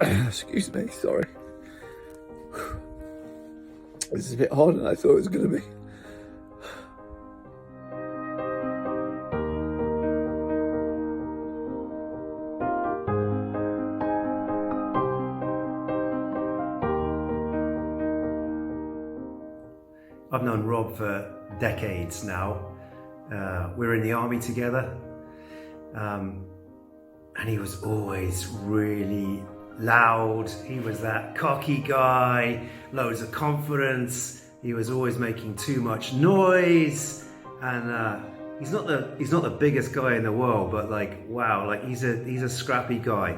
Excuse me, sorry. This is a bit harder than I thought it was going to be. I've known Rob for decades now. We're in the army together, and he was always really loud. He was that cocky guy, loads of confidence. He was always making too much noise, and he's not the biggest guy in the world, but like, wow, like he's a scrappy guy.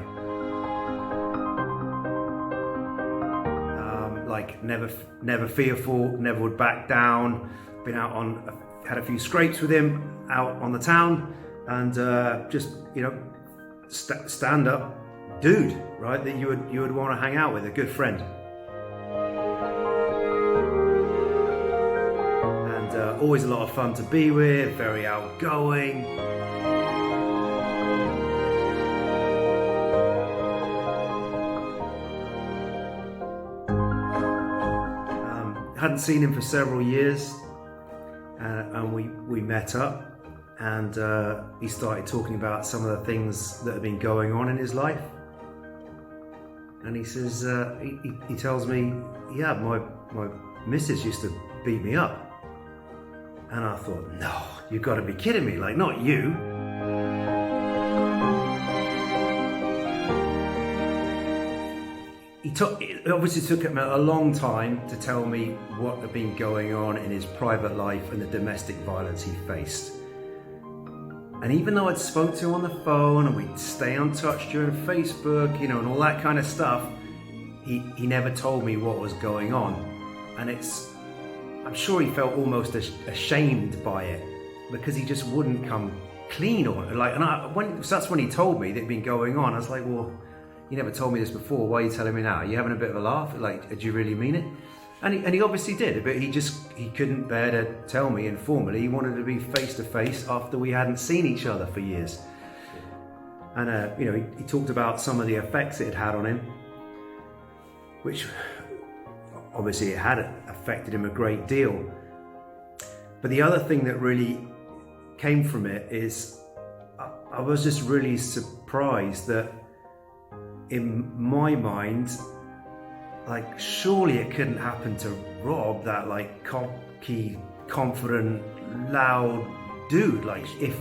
Like never fearful, never would back down. Been had a few scrapes with him out on the town, and just, you know, stand up dude, right? That you would want to hang out with, a good friend. And always a lot of fun to be with, very outgoing. Hadn't seen him for several years, and we met up, and he started talking about some of the things that have been going on in his life. And he says, he tells me, yeah, my missus used to beat me up. And I thought, no, you've got to be kidding me, like, not you. It obviously took him a long time to tell me what had been going on in his private life and the domestic violence he faced. And even though I'd spoke to him on the phone and we'd stay in touch during Facebook, you know, and all that kind of stuff, he never told me what was going on. And I'm sure he felt almost ashamed by it, because he just wouldn't come clean on it. Like, so that's when he told me that it'd been going on. I was like, well, you never told me this before. Why are you telling me now? Are you having a bit of a laugh? Like, do you really mean it? And he obviously did, but he couldn't bear to tell me informally. He wanted to be face to face after we hadn't seen each other for years. And you know, he talked about some of the effects it had had on him, which obviously it had affected him a great deal. But the other thing that really came from it is I was just really surprised that, in my mind, like, surely it couldn't happen to Rob, that like cocky, confident, loud dude. Like, if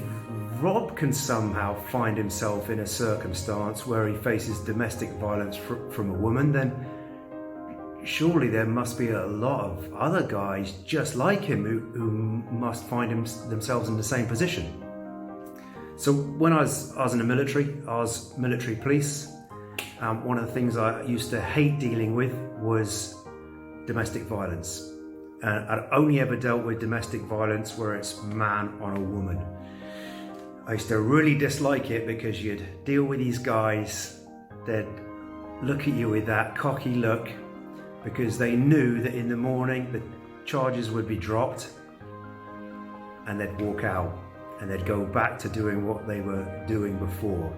Rob can somehow find himself in a circumstance where he faces domestic violence from a woman, then surely there must be a lot of other guys just like him who must find themselves in the same position. So when I was in the military, I was military police. One of the things I used to hate dealing with was domestic violence. I'd only ever dealt with domestic violence where it's man on a woman. I used to really dislike it because you'd deal with these guys, they'd look at you with that cocky look because they knew that in the morning the charges would be dropped, and they'd walk out and they'd go back to doing what they were doing before.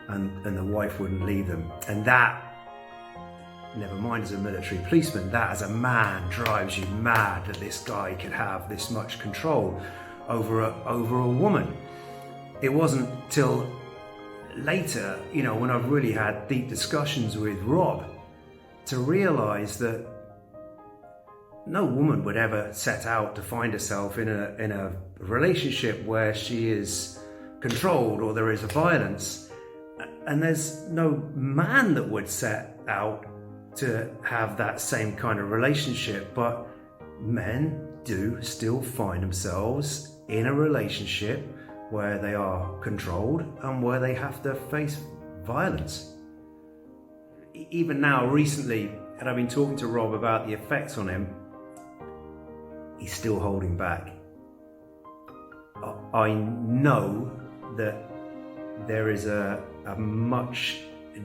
And the wife wouldn't leave them. And that, never mind as a military policeman, that as a man drives you mad that this guy could have this much control over a woman. It wasn't till later, you know, when I've really had deep discussions with Rob, to realise that no woman would ever set out to find herself in a relationship where she is controlled or there is a violence. And there's no man that would set out to have that same kind of relationship, but men do still find themselves in a relationship where they are controlled and where they have to face violence. Even now, recently, and I've been talking to Rob about the effects on him, he's still holding back. I know that there is a much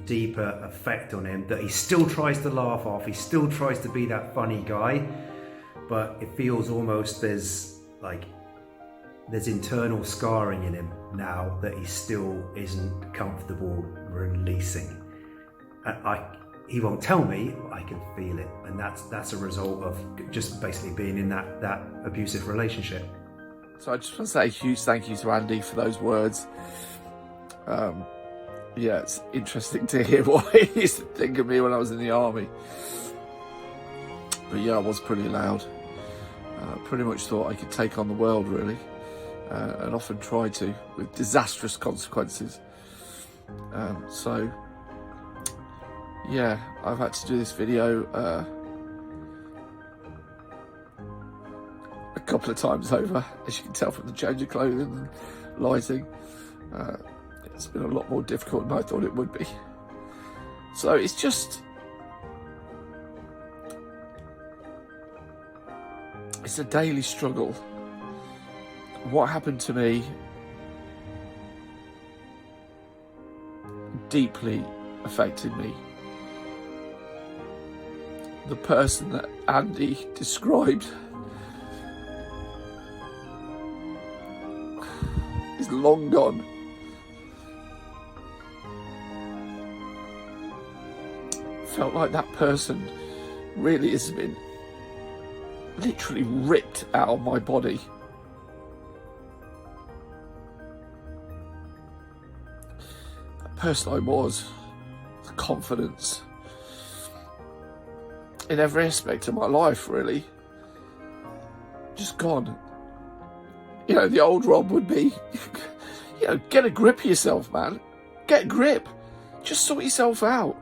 deeper effect on him, that he still tries to laugh off, he still tries to be that funny guy, but it feels almost there's internal scarring in him now that he still isn't comfortable releasing. he won't tell me, I can feel it, and that's a result of just basically being in that abusive relationship. So I just want to say a huge thank you to Andy for those words. Yeah, it's interesting to hear what he used to think of me when I was in the army. But yeah, I was pretty loud. Pretty much thought I could take on the world, really, and often tried to, with disastrous consequences. So yeah, I've had to do this video a couple of times over, as you can tell from the change of clothing and lighting. It's been a lot more difficult than I thought it would be. So it's just, it's a daily struggle. What happened to me deeply affected me. The person that Andy described is long gone. Felt like that person really has been literally ripped out of my body. The person I was, the confidence in every aspect of my life, really, just gone. You know, the old Rob would be, you know, get a grip of yourself, man. Get a grip. Just sort yourself out.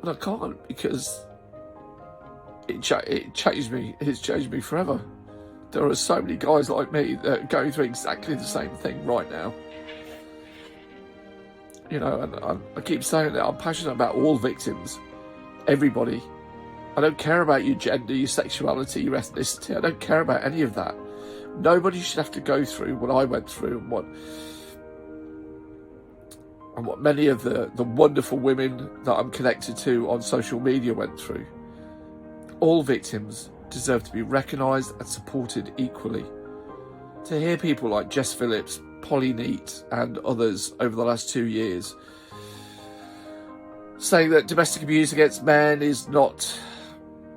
And I can't, because it changed me. It's changed me forever. There are so many guys like me that are going through exactly the same thing right now. You know, and I keep saying that I'm passionate about all victims, everybody. I don't care about your gender, your sexuality, your ethnicity. I don't care about any of that. Nobody should have to go through what I went through, and what many of the wonderful women that I'm connected to on social media went through. All victims deserve to be recognised and supported equally. To hear people like Jess Phillips, Polly Neat and others over the last 2 years saying that domestic abuse against men is not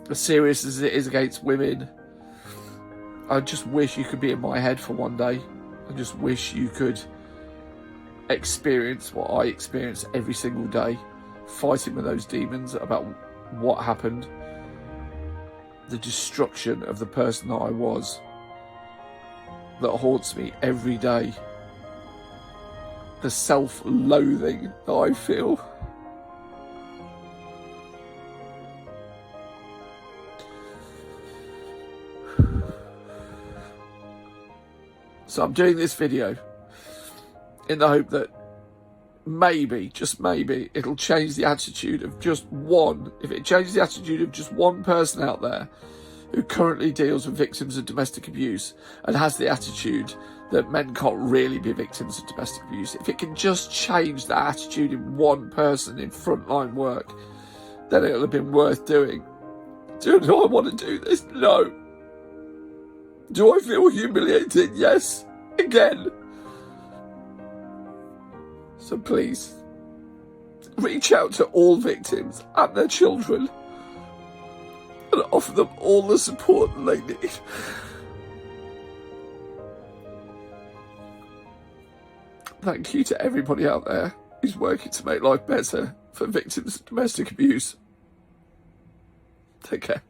as serious as it is against women, I just wish you could be in my head for one day. I just wish you could experience what I experience every single day, fighting with those demons about what happened, the destruction of the person that I was, that haunts me every day, the self-loathing that I feel. So I'm doing this video in the hope that maybe, just maybe, it'll change the attitude of just one. If it changes the attitude of just one person out there who currently deals with victims of domestic abuse and has the attitude that men can't really be victims of domestic abuse, if it can just change that attitude in one person in frontline work, then it'll have been worth doing. Do I want to do this? No. Do I feel humiliated? Yes. Again. So please, reach out to all victims and their children and offer them all the support that they need. Thank you to everybody out there who's working to make life better for victims of domestic abuse. Take care.